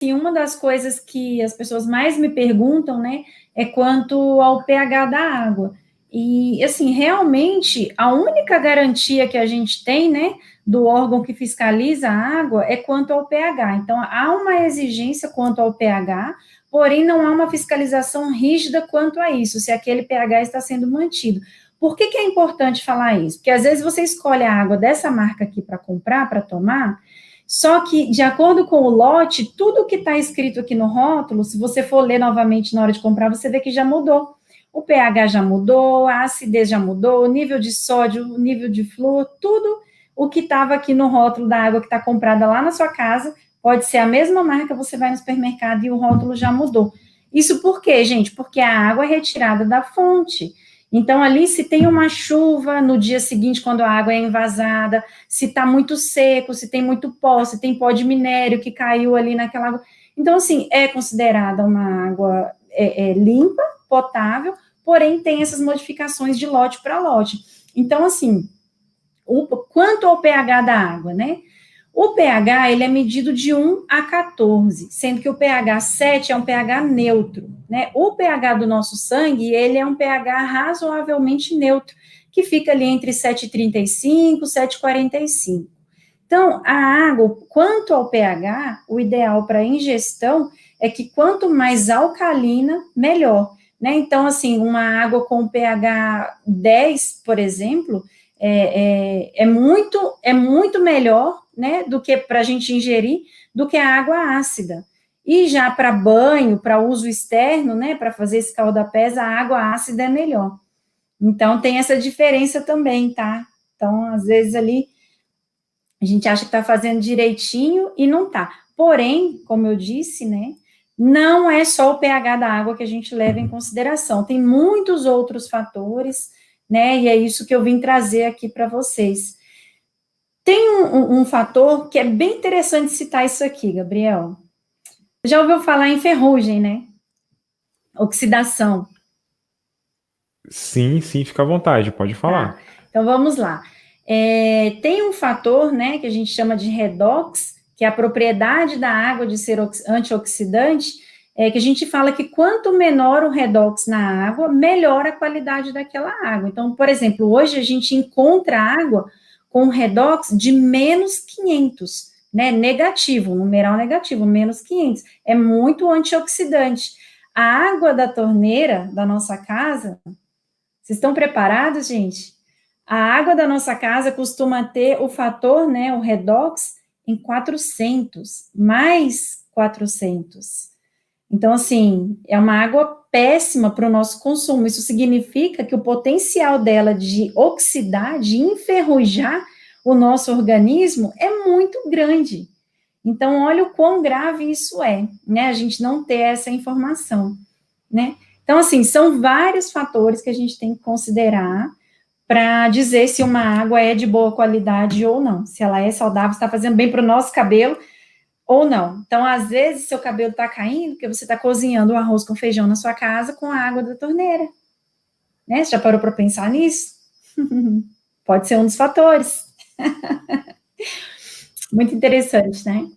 E uma das coisas que as pessoas mais me perguntam, né, é quanto ao pH da água. E, assim, realmente, a única garantia que a gente tem, né, do órgão que fiscaliza a água é quanto ao pH. Então, há uma exigência quanto ao pH, porém, não há uma fiscalização rígida quanto a isso, se aquele pH está sendo mantido. Por que é importante falar isso? Porque, às vezes, você escolhe a água dessa marca aqui para comprar, para tomar, só que, de acordo com o lote, tudo que está escrito aqui no rótulo, se você for ler novamente na hora de comprar, você vê que já mudou. O pH já mudou, a acidez já mudou, o nível de sódio, o nível de flúor, tudo o que estava aqui no rótulo da água que está comprada lá na sua casa, pode ser a mesma marca, você vai no supermercado e o rótulo já mudou. Isso por quê, gente? Porque a água é retirada da fonte. Então, ali, se tem uma chuva no dia seguinte, quando a água é envasada, se está muito seco, se tem muito pó, se tem pó de minério que caiu ali naquela água. Então, assim, é considerada uma água limpa, potável, porém tem essas modificações de lote para lote. Então, assim, quanto ao pH da água, né? O pH, ele é medido de 1 a 14, sendo que o pH 7 é um pH neutro, né? O pH do nosso sangue, ele é um pH razoavelmente neutro, que fica ali entre 7,35 e 7,45. Então, a água, quanto ao pH, o ideal para ingestão é que quanto mais alcalina, melhor, né? Então, assim, uma água com pH 10, por exemplo, é muito melhor, né, do que para a gente ingerir, do que a água ácida. E já para banho, para uso externo, né, para fazer escaldapés, a água ácida é melhor. Então, tem essa diferença também, tá? Então, às vezes ali, a gente acha que está fazendo direitinho e não está. Porém, como eu disse, né, não é só o pH da água que a gente leva em consideração. Tem muitos outros fatores, né, e é isso que eu vim trazer aqui para vocês. Tem um fator que é bem interessante citar isso aqui, Gabriel. Já ouviu falar em ferrugem, né? Oxidação. Sim, sim, fica à vontade, pode Tá, falar. então vamos lá. Tem um fator, né, que a gente chama de redox, que é a propriedade da água de ser antioxidante, que a gente fala que quanto menor o redox na água, melhor a qualidade daquela água. Então, por exemplo, hoje a gente encontra água com redox de menos 500, né, negativo, numeral negativo, menos 500. É muito antioxidante. A água da torneira da nossa casa, vocês estão preparados, gente? A água da nossa casa costuma ter o fator, né, o redox, em 400, mais 400. Então, assim, é uma água péssima para o nosso consumo. Isso significa que o potencial dela de oxidar, de enferrujar o nosso organismo é muito grande. Então, olha o quão grave isso é, né? A gente não ter essa informação, né? Então, assim, são vários fatores que a gente tem que considerar para dizer se uma água é de boa qualidade ou não, se ela é saudável, está fazendo bem para o nosso cabelo ou não. Então, às vezes, seu cabelo está caindo porque você está cozinhando o arroz com feijão na sua casa com a água da torneira, né? Você já parou para pensar nisso? Pode ser um dos fatores. Muito interessante, né?